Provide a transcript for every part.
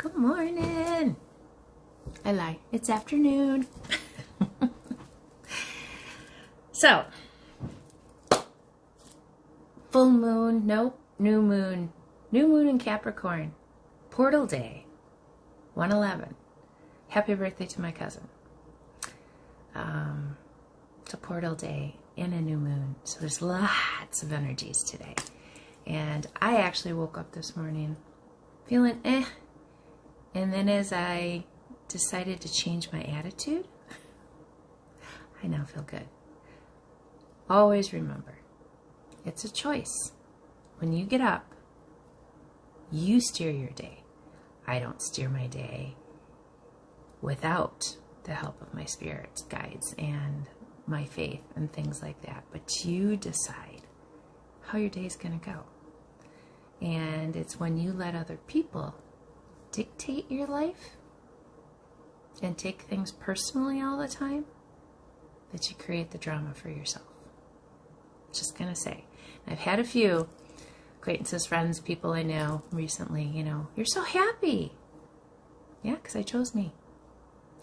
Good morning. I lie. It's afternoon. So, full moon, nope, new moon. New moon in Capricorn. Portal day, 111. Happy birthday to my cousin. It's a portal day and a new moon. So there's lots of energies today. And I actually woke up this morning feeling and then as I decided to change my attitude, I now feel good. Always remember, it's a choice. When you get up, you steer your day. I don't steer my day without the help of my spirit guides and my faith and things like that. But you decide how your day is going to go. And it's when you let other people dictate your life and take things personally all the time that you create the drama for yourself. Just gonna say. I've had a few acquaintances, friends, people I know recently, you're so happy. Yeah, because I chose me.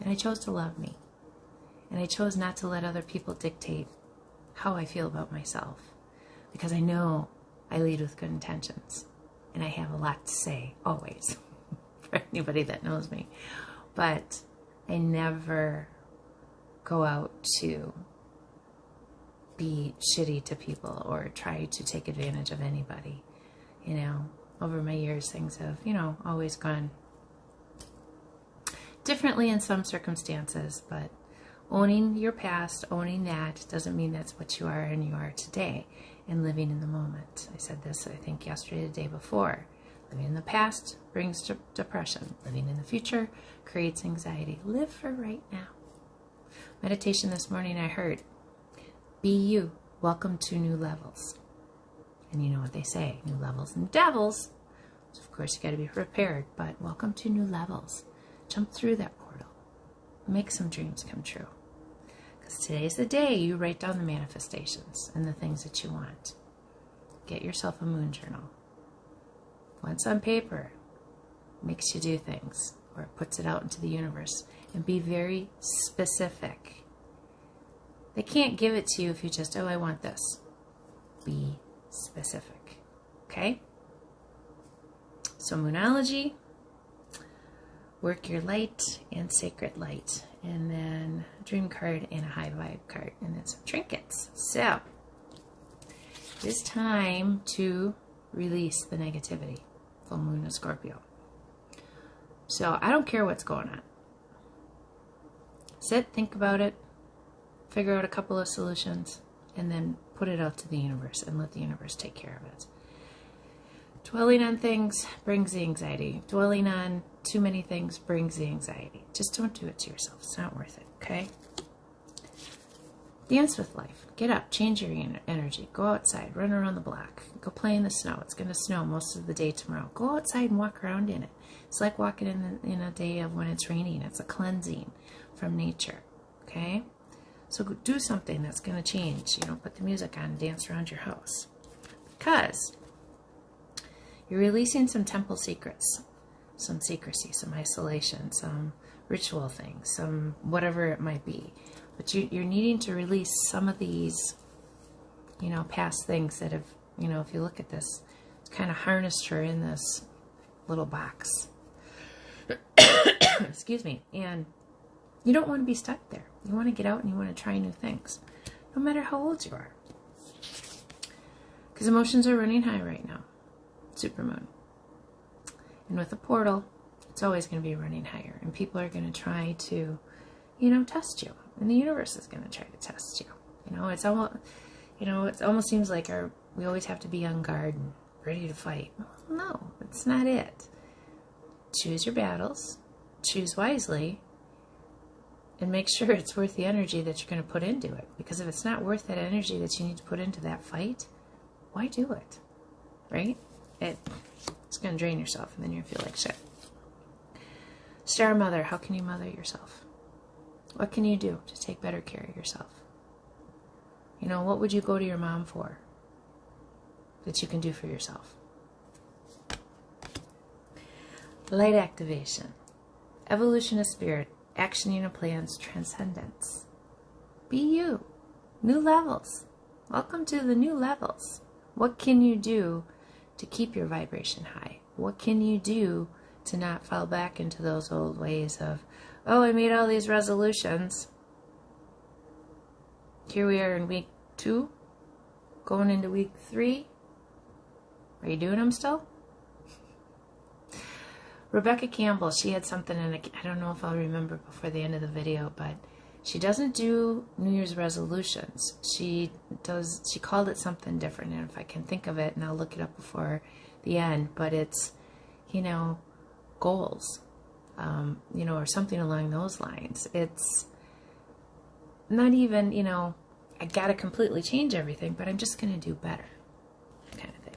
And I chose to love me. And I chose not to let other people dictate how I feel about myself. Because I know I lead with good intentions. And I have a lot to say, always, for anybody that knows me. But I never go out to be shitty to people or try to take advantage of anybody. Over my years, things have, always gone differently in some circumstances, but owning your past, owning that, doesn't mean that's what you are and you are today, and living in the moment. I said this, I think, yesterday, the day before. Living in the past brings depression. Living in the future creates anxiety. Live for right now. Meditation this morning, I heard, be you. Welcome to new levels. And you know what they say, new levels and devils. So of course you got to be prepared, but welcome to new levels. Jump through that portal. Make some dreams come true. Because today's the day you write down the manifestations and the things that you want. Get yourself a moon journal. Once on paper, makes you do things, or it puts it out into the universe. And be very specific. They can't give it to you if you just, I want this. Be specific. Okay? So Moonology, work your light and sacred light. And then a dream card and a high vibe card. And then some trinkets. So, it's time to release the negativity. Full moon in Scorpio. So, I don't care what's going on. Sit, think about it. Figure out a couple of solutions. And then put it out to the universe. And let the universe take care of it. Dwelling on things brings the anxiety. Dwelling on too many things brings the anxiety. Just don't do it to yourself. It's not worth it, okay? Dance with life. Get up. Change your energy. Go outside. Run around the block. Go play in the snow. It's going to snow most of the day tomorrow. Go outside and walk around in it. It's like walking in a day of when it's raining. It's a cleansing from nature, okay? So do something that's going to change. Put the music on and dance around your house. Because you're releasing some temple secrets, some secrecy, some isolation, some ritual things, some whatever it might be. But you're needing to release some of these, past things that have, if you look at this, it's kind of harnessed her in this little box. Excuse me. And you don't want to be stuck there. You want to get out and you want to try new things, no matter how old you are. Because emotions are running high right now. Supermoon. And with a portal, it's always going to be running higher. And people are going to try to, test you. And the universe is going to try to test you. It's almost, it almost seems like we always have to be on guard and ready to fight. No, that's not it. Choose your battles. Choose wisely. And make sure it's worth the energy that you're going to put into it. Because if it's not worth that energy that you need to put into that fight, why do it? Right? It's going to drain yourself and then you're going to feel like shit. Star Mother, how can you mother yourself? What can you do to take better care of yourself? What would you go to your mom for that you can do for yourself? light activation, evolution of spirit, actioning of plans, transcendence. Be you. New levels. Welcome to the new levels. What can you do to keep your vibration high? What can you do to not fall back into those old ways of, oh, I made all these resolutions. Here we are in week 2, going into week 3. Are you doing them still? Rebecca Campbell, she had something, and I don't know if I'll remember before the end of the video, but she doesn't do New Year's resolutions. She called it something different, and if I can think of it, and I'll look it up before the end, but it's, goals, or something along those lines. It's not even, I got to completely change everything, but I'm just going to do better, kind of thing.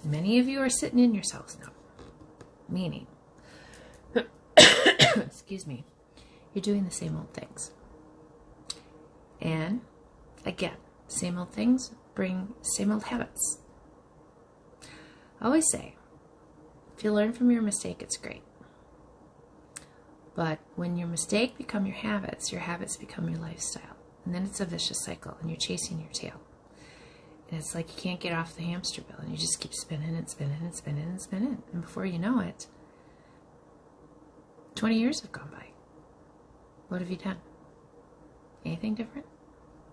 Many of you are sitting in yourselves now, meaning, excuse me, you're doing the same old things. And again, same old things bring same old habits. I always say, if you learn from your mistake, it's great. But when your mistake become your habits become your lifestyle. And then it's a vicious cycle, and you're chasing your tail. And it's like you can't get off the hamster wheel, and you just keep spinning and spinning and spinning and spinning. And before you know it, 20 years have gone by. What have you done? Anything different?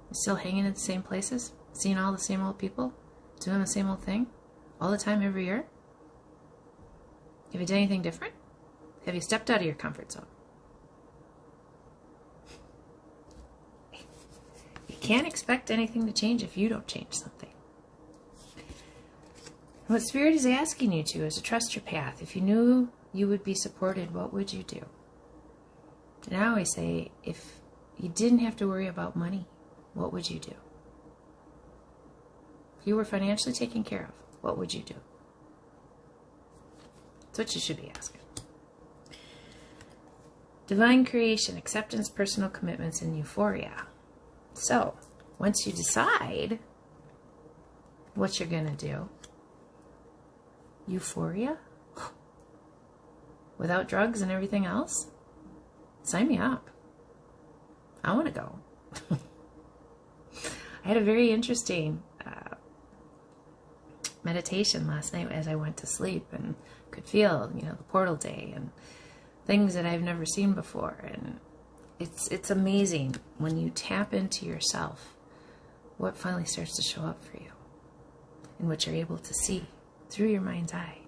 You still hanging in the same places? Seeing all the same old people? Doing the same old thing? All the time, every year? Have you done anything different? Have you stepped out of your comfort zone? You can't expect anything to change if you don't change something. What Spirit is asking you to is to trust your path. If you knew you would be supported, what would you do? And I always say, if you didn't have to worry about money, what would you do? If you were financially taken care of, what would you do? That's what you should be asking. Divine creation, acceptance, personal commitments, and euphoria. So, once you decide what you're going to do, euphoria? Without drugs and everything else? Sign me up. I want to go. I had a very interesting meditation last night as I went to sleep, and could feel, the portal day and things that I've never seen before. And it's amazing when you tap into yourself, what finally starts to show up for you and what you're able to see through your mind's eye.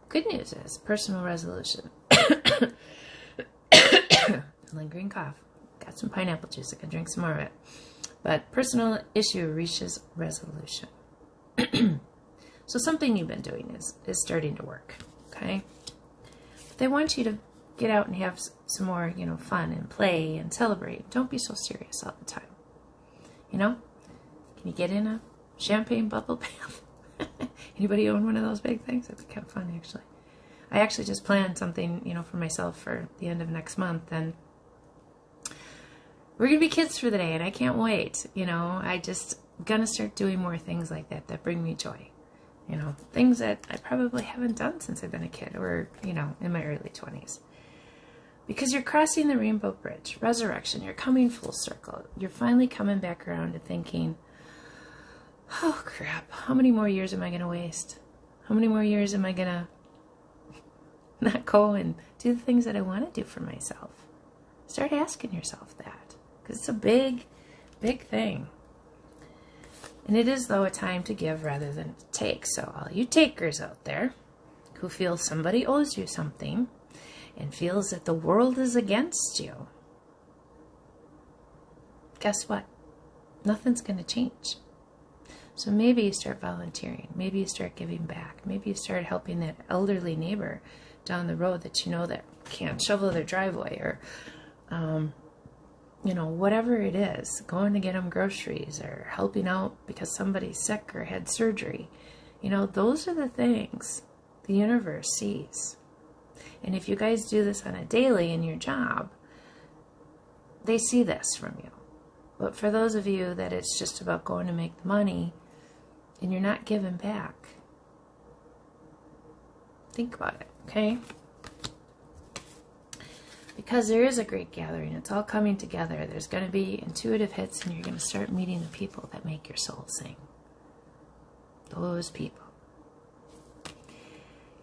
Good news is personal resolution. Lingering cough. Got some pineapple juice. I can drink some more of it. But personal issue reaches resolution. So something you've been doing is starting to work. Okay? But they want you to get out and have some more, fun and play and celebrate. Don't be so serious all the time. Can you get in a champagne bubble bath? Anybody own one of those big things? That'd be kind of fun, actually. I actually just planned something, for myself for the end of next month, and we're going to be kids for the day, and I can't wait. I just gonna start doing more things like that bring me joy. Things that I probably haven't done since I've been a kid, or, in my early 20s. Because you're crossing the rainbow bridge, resurrection, you're coming full circle. You're finally coming back around to thinking, oh crap, how many more years am I going to waste? How many more years am I going to not go and do the things that I want to do for myself? Start asking yourself that, because it's a big, big thing. And it is, though, a time to give rather than to take. So all you takers out there who feel somebody owes you something and feels that the world is against you, guess what? Nothing's going to change. So maybe you start volunteering. Maybe you start giving back. Maybe you start helping that elderly neighbor down the road that that can't shovel their driveway, or whatever it is, going to get them groceries, or helping out because somebody's sick or had surgery. Those are the things the universe sees. And if you guys do this on a daily in your job, they see this from you. But for those of you that it's just about going to make the money and you're not giving back, Think about it, okay? Because there is a great gathering. It's all coming together. There's going to be intuitive hits, and you're going to start meeting the people that make your soul sing. Those people.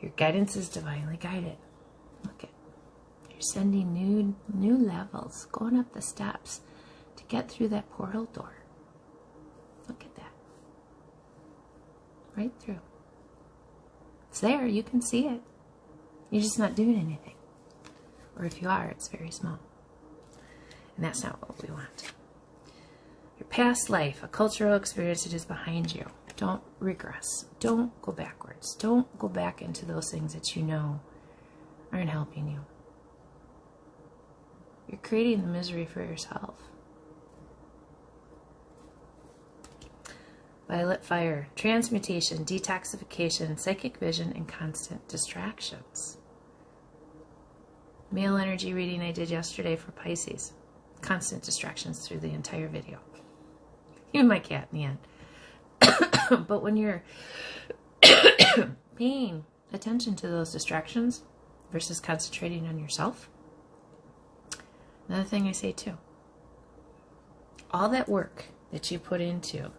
Your guidance is divinely guided. Look at, you're sending new levels, going up the steps to get through that portal door. Look at that. Right through. It's there. You can see it. You're just not doing anything. Or if you are, it's very small. And that's not what we want. Your past life, a cultural experience that is behind you. Don't regress. Don't go backwards. Don't go back into those things that you know aren't helping you. You're creating the misery for yourself. Violet fire, transmutation, detoxification, psychic vision, and constant distractions. Male energy reading I did yesterday for Pisces. Constant distractions through the entire video. Even my cat in the end. But when you're paying attention to those distractions versus concentrating on yourself, another thing I say too, all that work that you put into,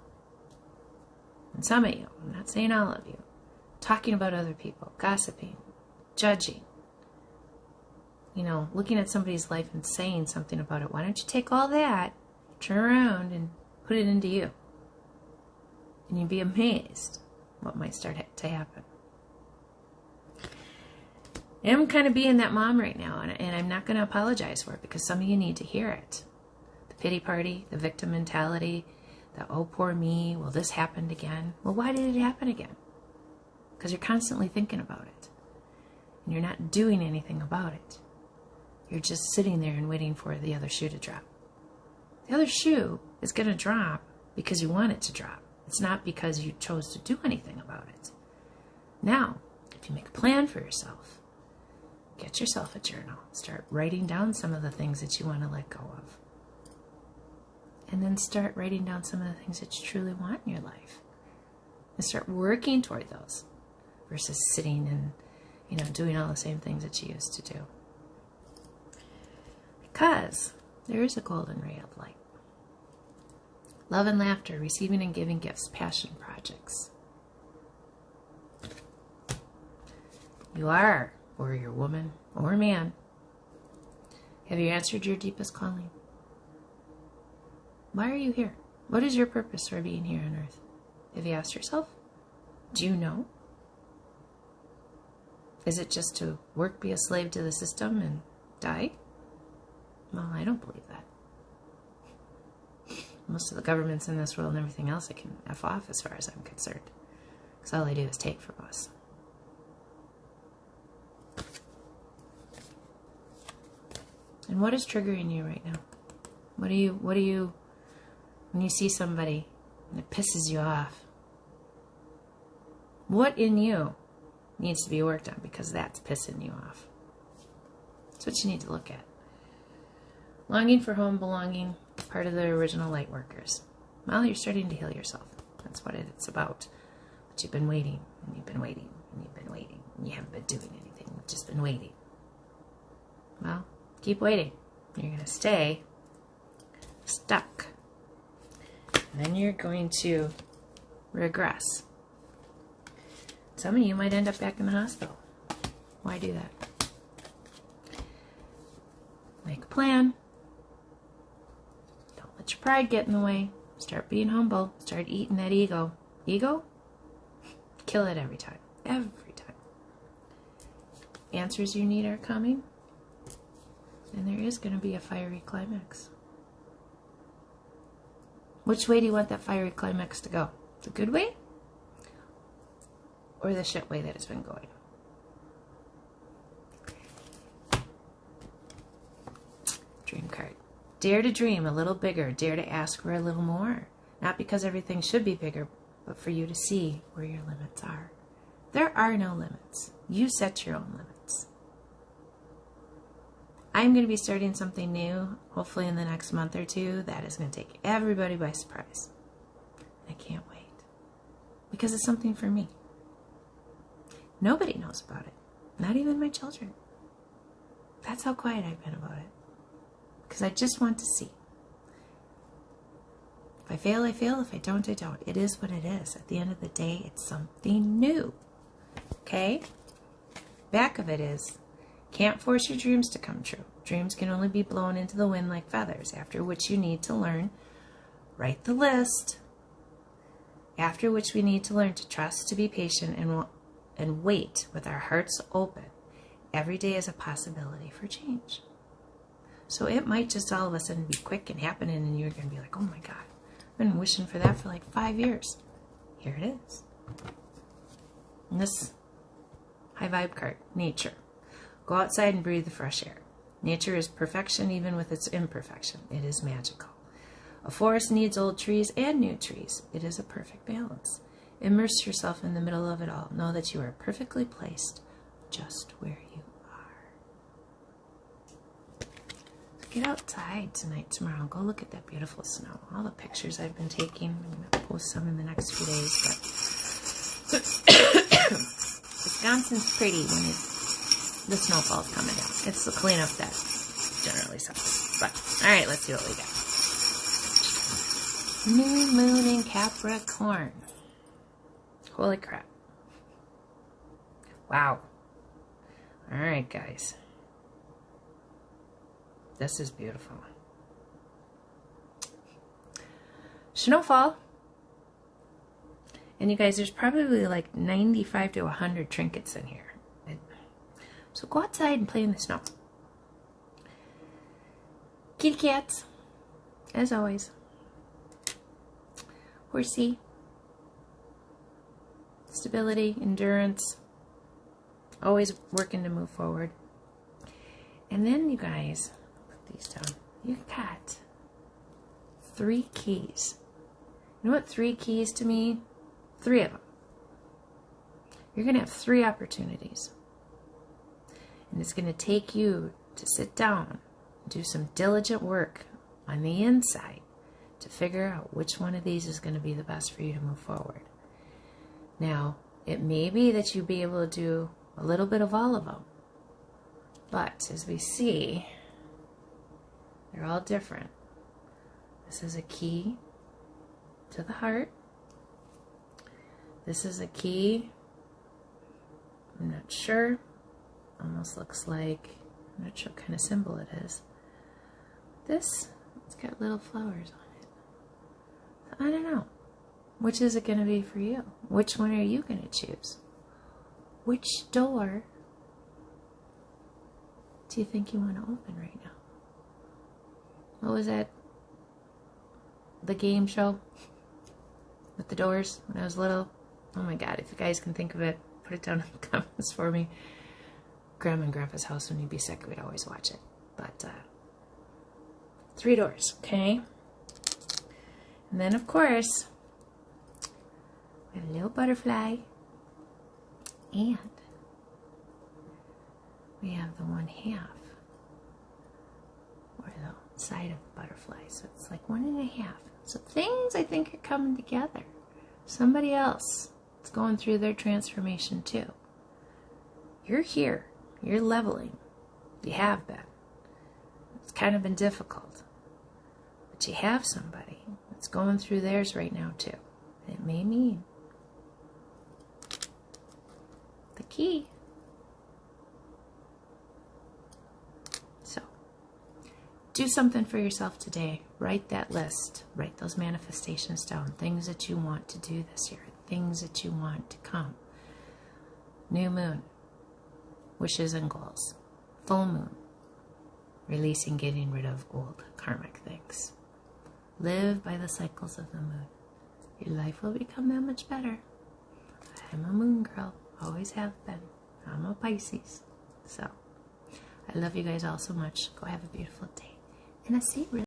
and some of you, I'm not saying all of you, talking about other people, gossiping, judging, you know, looking at somebody's life and saying something about it. Why don't you take all that, turn around and put it into you? And you'd be amazed what might start to happen. And I'm kind of being that mom right now, and I'm not going to apologize for it because some of you need to hear it. The pity party, the victim mentality, the oh poor me, well this happened again. Well, why did it happen again? Because you're constantly thinking about it. And you're not doing anything about it. You're just sitting there and waiting for the other shoe to drop. The other shoe is going to drop because you want it to drop. It's not because you chose to do anything about it. Now, if you make a plan for yourself, get yourself a journal. Start writing down some of the things that you want to let go of. And then start writing down some of the things that you truly want in your life. And start working toward those versus sitting and, you know, doing all the same things that you used to do. Because there is a golden ray of light. Love and laughter, receiving and giving gifts, passion projects. You are a warrior woman or man. Have you answered your deepest calling? Why are you here? What is your purpose for being here on earth? Have you asked yourself? Do you know? Is it just to work, be a slave to the system, and die? Well, I don't believe that. Most of the governments in this world and everything else I can F off as far as I'm concerned. Because all they do is take from us. And what is triggering you right now? What do you, when you see somebody and it pisses you off, what in you needs to be worked on because that's pissing you off? That's what you need to look at. Longing for home, belonging, part of the original light workers. Well, you're starting to heal yourself. That's what it's about. But you've been waiting, and you've been waiting, and you've been waiting, and you haven't been doing anything. You've just been waiting. Well, keep waiting. You're going to stay stuck. And then you're going to regress. Some of you might end up back in the hospital. Why do that? Make a plan. Don't let your pride get in the way. Start being humble. Start eating that ego. Ego? Kill it every time. Every time. Answers you need are coming. And there is going to be a fiery climax. Which way do you want that fiery climax to go? The good way? Or the shit way that it's been going? Dream card. Dare to dream a little bigger. Dare to ask for a little more. Not because everything should be bigger, but for you to see where your limits are. There are no limits. You set your own limits. I'm going to be starting something new, hopefully in the next month or two, that is going to take everybody by surprise. I can't wait. Because it's something for me. Nobody knows about it. Not even my children. That's how quiet I've been about it. Because I just want to see. If I fail, I fail. If I don't, I don't. It is what it is. At the end of the day, it's something new. Okay? Back of it is, can't force your dreams to come true. Dreams can only be blown into the wind like feathers, after which you need to learn, write the list, after which we need to learn to trust, to be patient, and wait with our hearts open. Every day is a possibility for change. So it might just all of a sudden be quick and happening, and you're going to be like, oh my God, I've been wishing for that for like 5 years. Here it is. And this high vibe card, nature. Go outside and breathe the fresh air. Nature is perfection even with its imperfection. It is magical. A forest needs old trees and new trees. It is a perfect balance. Immerse yourself in the middle of it all. Know that you are perfectly placed just where you are. Get outside tonight, tomorrow. Go look at that beautiful snow. All the pictures I've been taking. I'm going to post some in the next few days. But Wisconsin's pretty when the snowfall's coming down. It's the cleanup that generally sucks. But, alright, let's see what we got. New moon in Capricorn. Holy crap. Wow. Alright, guys. This is beautiful. Snowfall. And you guys, there's probably like 95 to 100 trinkets in here. So go outside and play in the snow. Kitty cats, as always. Horsey. Stability, endurance. Always working to move forward. And then you guys, put these down. You've got 3 keys. You know what 3 keys to me? 3 of them. You're going to have 3 opportunities. And it's going to take you to sit down and do some diligent work on the inside to figure out which one of these is going to be the best for you to move forward. Now, it may be that you'll be able to do a little bit of all of them. But as we see, they're all different. This is a key to the heart. This is a key, I'm not sure, almost looks like, I'm not sure what kind of symbol it is. This, it's got little flowers on it. So I don't know. Which is it going to be for you? Which one are you going to choose? Which door do you think you want to open right now? What was that? The game show with the doors when I was little? Oh my God, if you guys can think of it, put it down in the comments for me. Grandma and Grandpa's house, when you'd be sick, we'd always watch it. But 3 doors, okay? And then, of course, we have a little butterfly, and we have the 1/2, or the side of the butterfly. So it's like 1 1/2. So things, I think, are coming together. Somebody else is going through their transformation too. You're here. You're leveling. You have been. It's kind of been difficult. But you have somebody that's going through theirs right now too. It may mean the key. So, do something for yourself today. Write that list. Write those manifestations down. Things that you want to do this year. Things that you want to come. New moon. Wishes and goals. Full moon. Releasing, getting rid of old karmic things. Live by the cycles of the moon. Your life will become that much better. I'm a moon girl. Always have been. I'm a Pisces. So, I love you guys all so much. Go have a beautiful day. And I see you.